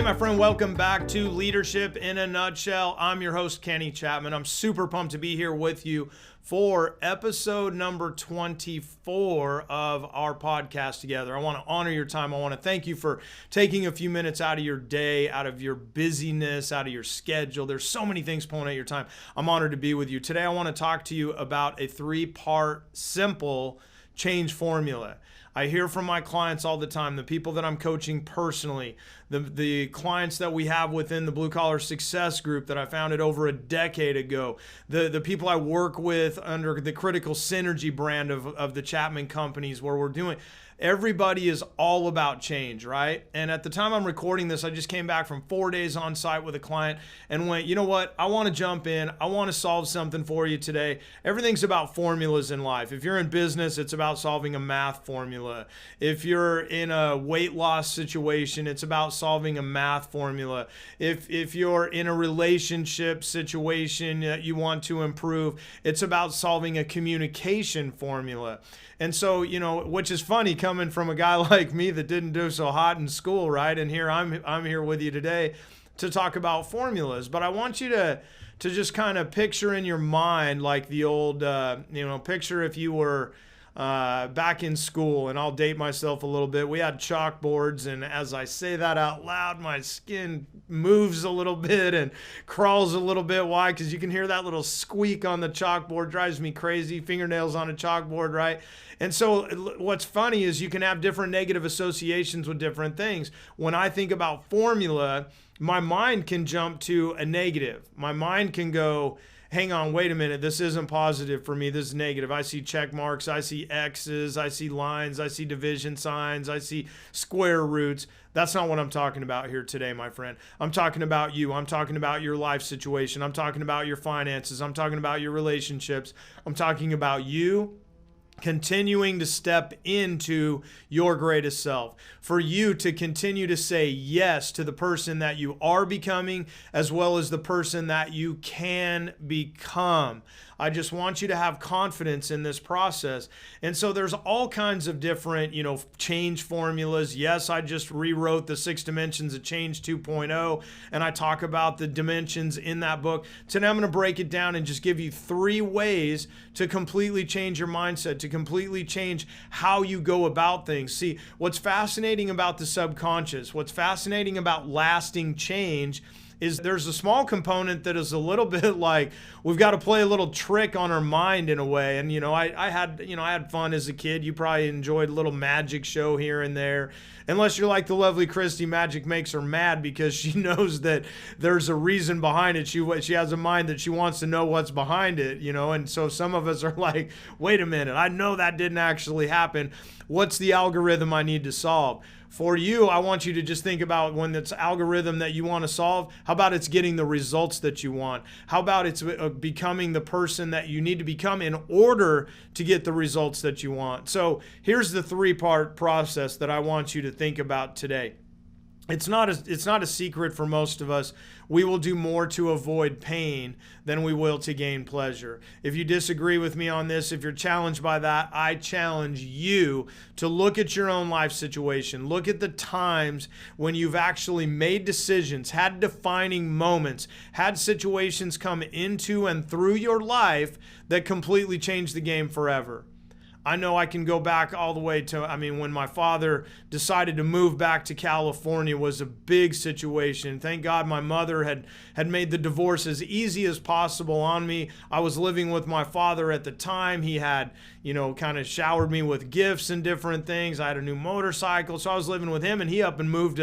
my friend, welcome back to Leadership in a Nutshell. I'm your host, Kenny Chapman. I'm super pumped to be here with you for episode number 24 of our podcast together. I want to honor your time. I want to thank you for taking a few minutes out of your day, out of your busyness, out of your schedule. There's so many things pulling at your time. I'm honored to be with you. Today, I want to talk to you about a 3-part simple change formula. I hear from my clients all the time, the people that I'm coaching personally, the clients that we have within the Blue Collar Success Group that I founded over a decade ago, the people I work with under the Critical Synergy brand of the Chapman companies where we're doing. Everybody is all about change, right? And at the time I'm recording this, I just came back from 4 days on site with a client and went, you know what? I want to jump in. I want to solve something for you today. Everything's about formulas in life. If you're in business, it's about solving a math formula. If you're in a weight loss situation, it's about solving a math formula. If you're in a relationship situation that you want to improve, it's about solving a communication formula. And so, you know, which is funny coming from a guy like me that didn't do so hot in school, right? And here I'm here with you today to talk about formulas. But I want you to just kind of picture in your mind like the old, picture if you were back in school, and I'll date myself a little bit. We had chalkboards, and as I say that out loud, my skin moves a little bit and crawls a little bit. Why? Because you can hear that little squeak on the chalkboard. Drives me crazy. Fingernails on a chalkboard, right? And so what's funny is you can have different negative associations with different things. When I think about formula, my mind can jump to a negative. My mind can go, hang on, wait a minute, this isn't positive for me, this is negative. I see check marks, I see X's, I see lines, I see division signs, I see square roots. That's not what I'm talking about here today, my friend. I'm talking about you. I'm talking about your life situation. I'm talking about your finances. I'm talking about your relationships. I'm talking about you continuing to step into your greatest self, for you to continue to say yes to the person that you are becoming, as well as the person that you can become. I just want you to have confidence in this process. And so there's all kinds of different, change formulas. Yes, I just rewrote the 6 dimensions of change 2.0, and I talk about the dimensions in that book. Today I'm going to break it down and just give you 3 ways to completely change your mindset, to completely change how you go about things. See, what's fascinating about the subconscious, what's fascinating about lasting change is there's a small component that is a little bit like we've got to play a little trick on our mind in a way. And, I had fun as a kid. You probably enjoyed a little magic show here and there. Unless you're like the lovely Christy, magic makes her mad because she knows that there's a reason behind it. She has a mind that she wants to know what's behind it, and so some of us are like, wait a minute, I know that didn't actually happen. What's the algorithm I need to solve? For you, I want you to just think about when it's algorithm that you want to solve, how about it's getting the results that you want? How about it's becoming the person that you need to become in order to get the results that you want? So here's the 3-part process that I want you to think about today. It's not a secret for most of us. We will do more to avoid pain than we will to gain pleasure. If you disagree with me on this, if you're challenged by that, I challenge you to look at your own life situation. Look at the times when you've actually made decisions, had defining moments, had situations come into and through your life that completely changed the game forever. I know I can go back all the way to, when my father decided to move back to California was a big situation. Thank God my mother had made the divorce as easy as possible on me. I was living with my father at the time. He had, kind of showered me with gifts and different things. I had a new motorcycle, so I was living with him, and he up and moved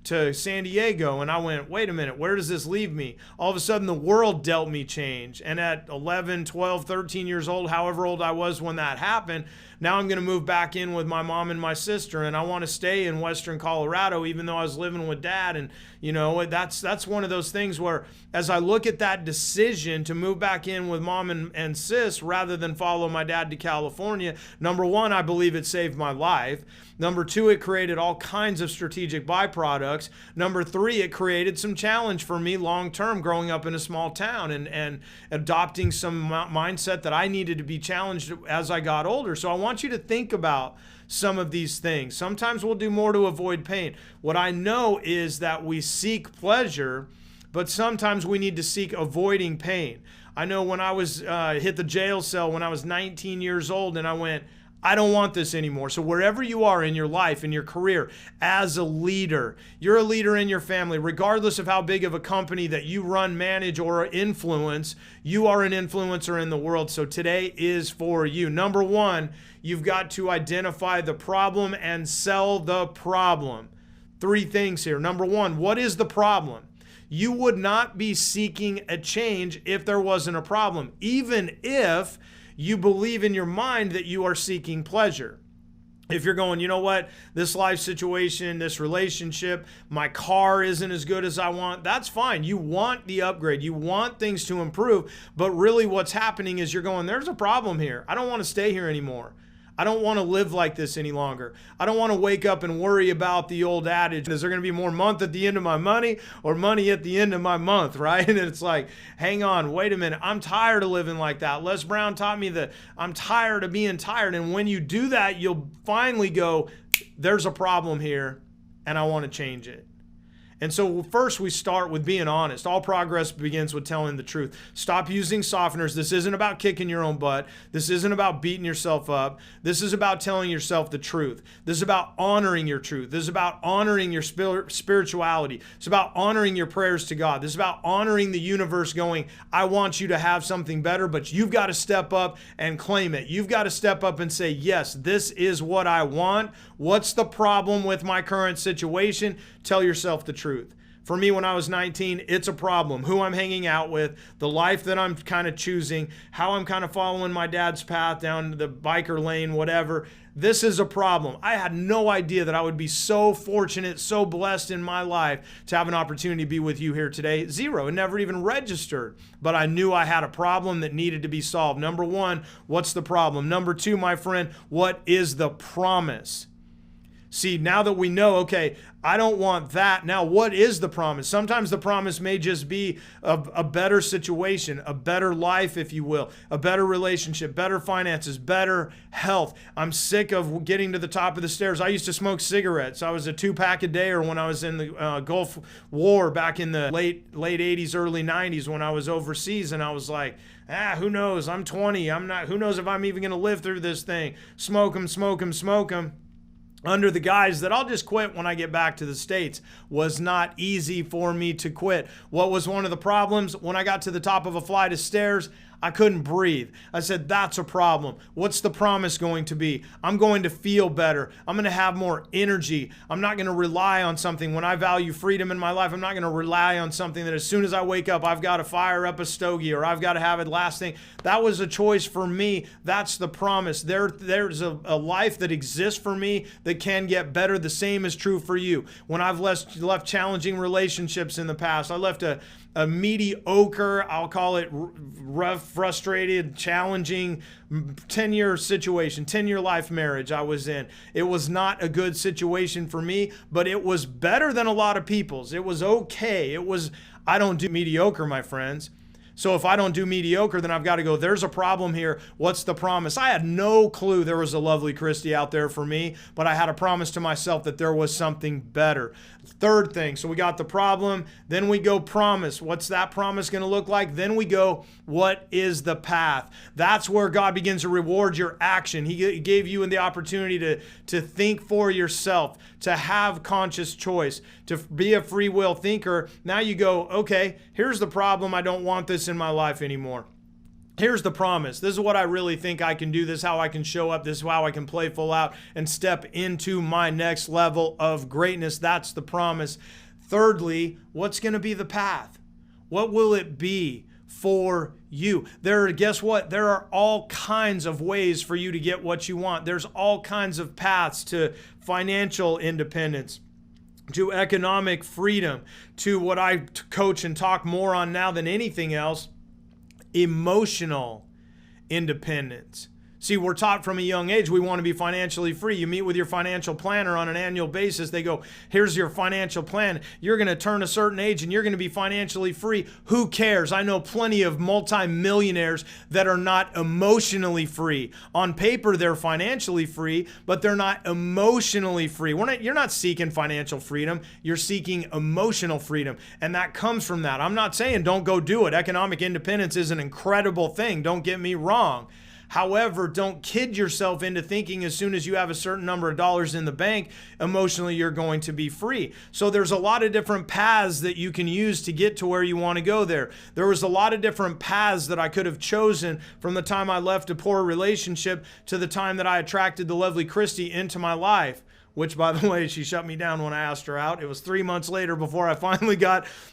to San Diego, and I went, wait a minute, where does this leave me? All of a sudden, the world dealt me change. And at 11, 12, 13 years old, however old I was when that happened, now I'm going to move back in with my mom and my sister, and I want to stay in Western Colorado, even though I was living with Dad. And, that's one of those things where as I look at that decision to move back in with Mom and Sis rather than follow my dad to California, number one, I believe it saved my life. Number two, it created all kinds of strategic byproducts. Number three, it created some challenge for me long-term growing up in a small town and adopting some mindset that I needed to be challenged as I got older. So I want want you to think about some of these things. Sometimes we'll do more to avoid pain. What I know is that we seek pleasure, but sometimes we need to seek avoiding pain. I know when I was hit the jail cell when I was 19 years old, and I went, I don't want this anymore. So wherever you are in your life, in your career, as a leader, you're a leader in your family, regardless of how big of a company that you run, manage, or influence, you are an influencer in the world. So today is for you. Number one, you've got to identify the problem and sell the problem. 3 things here. Number one, what is the problem? You would not be seeking a change if there wasn't a problem, even if you believe in your mind that you are seeking pleasure. If you're going, you know what, this life situation, this relationship, my car isn't as good as I want, that's fine. You want the upgrade. You want things to improve. But really what's happening is you're going, there's a problem here. I don't want to stay here anymore. I don't want to live like this any longer. I don't want to wake up and worry about the old adage, is there going to be more month at the end of my money or money at the end of my month, right? And it's like, hang on, wait a minute. I'm tired of living like that. Les Brown taught me that I'm tired of being tired. And when you do that, you'll finally go, there's a problem here and I want to change it. And so first we start with being honest. All progress begins with telling the truth. Stop using softeners. This isn't about kicking your own butt. This isn't about beating yourself up. This is about telling yourself the truth. This is about honoring your truth. This is about honoring your spirituality. It's about honoring your prayers to God. This is about honoring the universe going, I want you to have something better, but you've got to step up and claim it. You've got to step up and say, yes, this is what I want. What's the problem with my current situation? Tell yourself the truth. For me, when I was 19, it's a problem. Who I'm hanging out with, the life that I'm kind of choosing, how I'm kind of following my dad's path down the biker lane, whatever. This is a problem. I had no idea that I would be so fortunate, so blessed in my life to have an opportunity to be with you here today. Zero. It never even registered. But I knew I had a problem that needed to be solved. Number one, what's the problem? Number two, my friend, what is the promise? See, now that we know, okay, I don't want that. Now, what is the promise? Sometimes the promise may just be a better situation, a better life, if you will, a better relationship, better finances, better health. I'm sick of getting to the top of the stairs. I used to smoke cigarettes. I was a 2-pack a day, or when I was in the Gulf War back in the late 80s, early 90s when I was overseas, and I was like, who knows? I'm 20. Who knows if I'm even going to live through this thing? Smoke 'em, smoke 'em, smoke 'em. Under the guise that I'll just quit when I get back to the States. Was not easy for me to quit. What was one of the problems? When I got to the top of a flight of stairs, I couldn't breathe. I said, that's a problem. What's the promise going to be? I'm going to feel better. I'm going to have more energy. I'm not going to rely on something. When I value freedom in my life, I'm not going to rely on something that as soon as I wake up, I've got to fire up a stogie or I've got to have it last thing. That was a choice for me. That's the promise. There's a life that exists for me that can get better. The same is true for you. When I've left challenging relationships in the past, I left a mediocre, I'll call it rough, frustrated, challenging 10-year situation, 10-year life marriage I was in. It was not a good situation for me, but it was better than a lot of people's. It was okay. I don't do mediocre, my friends. So if I don't do mediocre, then I've got to go, there's a problem here. What's the promise? I had no clue there was a lovely Christy out there for me, but I had a promise to myself that there was something better. Third thing, so we got the problem, then we go promise. What's that promise going to look like? Then we go, what is the path? That's where God begins to reward your action. He gave you the opportunity to think for yourself, to have conscious choice, to be a free will thinker. Now you go, okay, here's the problem. I don't want this in my life anymore. Here's the promise. This is what I really think I can do. This is how I can show up. This is how I can play full out and step into my next level of greatness. That's the promise. Thirdly, what's going to be the path? What will it be for you? Guess what? There are all kinds of ways for you to get what you want. There's all kinds of paths to financial independence, to economic freedom, to what I coach and talk more on now than anything else, emotional independence. See, we're taught from a young age we want to be financially free. You meet with your financial planner on an annual basis. They go, here's your financial plan. You're going to turn a certain age and you're going to be financially free. Who cares? I know plenty of multimillionaires that are not emotionally free. On paper, they're financially free, but they're not emotionally free. You're not seeking financial freedom. You're seeking emotional freedom. And that comes from that. I'm not saying don't go do it. Economic independence is an incredible thing. Don't get me wrong. However, don't kid yourself into thinking as soon as you have a certain number of dollars in the bank, emotionally you're going to be free. So there's a lot of different paths that you can use to get to where you want to go there. There was a lot of different paths that I could have chosen from the time I left a poor relationship to the time that I attracted the lovely Christy into my life. Which, by the way, she shut me down when I asked her out. It was 3 months later before I finally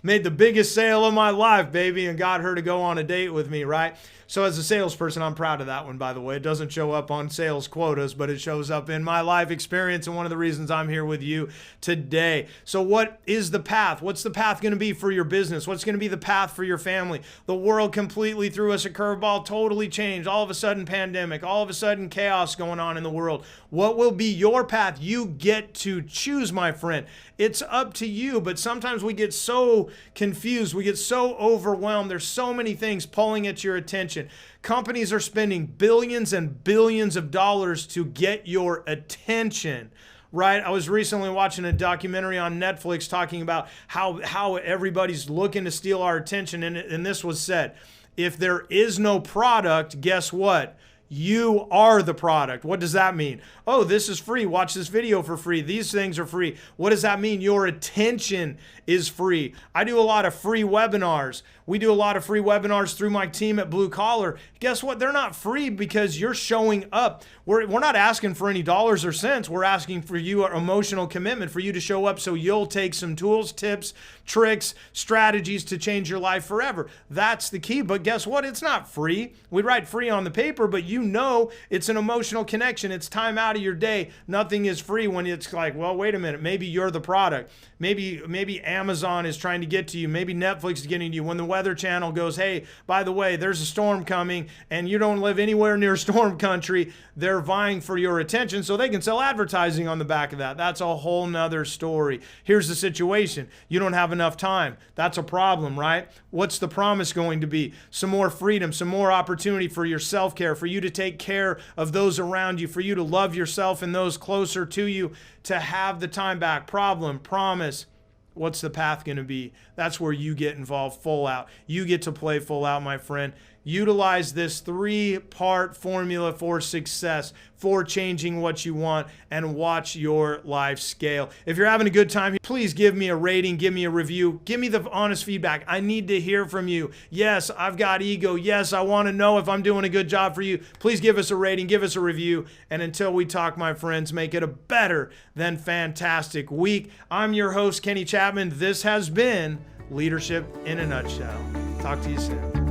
made the biggest sale of my life, baby, and got her to go on a date with me, right? So as a salesperson, I'm proud of that one, by the way. It doesn't show up on sales quotas, but it shows up in my life experience and one of the reasons I'm here with you today. So what is the path? What's the path going to be for your business? What's going to be the path for your family? The world completely threw us a curveball, totally changed. All of a sudden, pandemic. All of a sudden, chaos going on in the world. What will be your path? You get to choose, my friend. It's up to you, but sometimes we get so confused. We get so overwhelmed. There's so many things pulling at your attention. Companies are spending billions and billions of dollars to get your attention. Right? I was recently watching a documentary on Netflix talking about how everybody's looking to steal our attention. And this was said, if there is no product, guess what? You are the product. What does that mean? Oh, this is free. Watch this video for free. These things are free. What does that mean? Your attention is free. I do a lot of free webinars. We do a lot of free webinars through my team at Blue Collar. Guess what? They're not free because you're showing up. We're not asking for any dollars or cents. We're asking for you an emotional commitment for you to show up so you'll take some tools, tips, tricks, strategies to change your life forever. That's the key. But guess what? It's not free. We write free on the paper, but you know it's an emotional connection. It's time out of your day. Nothing is free when it's like, well, wait a minute. Maybe you're the product. Maybe Amazon is trying to get to you. Maybe Netflix is getting to you. When the Weather Channel goes, hey, by the way, there's a storm coming and you don't live anywhere near storm country, they're vying for your attention so they can sell advertising on the back of that. That's a whole nother story. Here's the situation. You don't have enough time. That's a problem, right? What's the promise going to be? Some more freedom, some more opportunity for your self-care, for you to take care of those around you, for you to love yourself and those closer to you, to have the time back. Problem, promise. What's the path going to be? That's where you get involved full out. You get to play full out, my friend. Utilize this 3-part formula for success, for changing what you want, and watch your life scale. If you're having a good time, please give me a rating, give me a review, give me the honest feedback. I need to hear from you. Yes, I've got ego. Yes, I want to know if I'm doing a good job for you. Please give us a rating, give us a review. And until we talk, my friends, make it a better than fantastic week. I'm your host, Kenny Chapman. This has been Leadership in a Nutshell. Talk to you soon.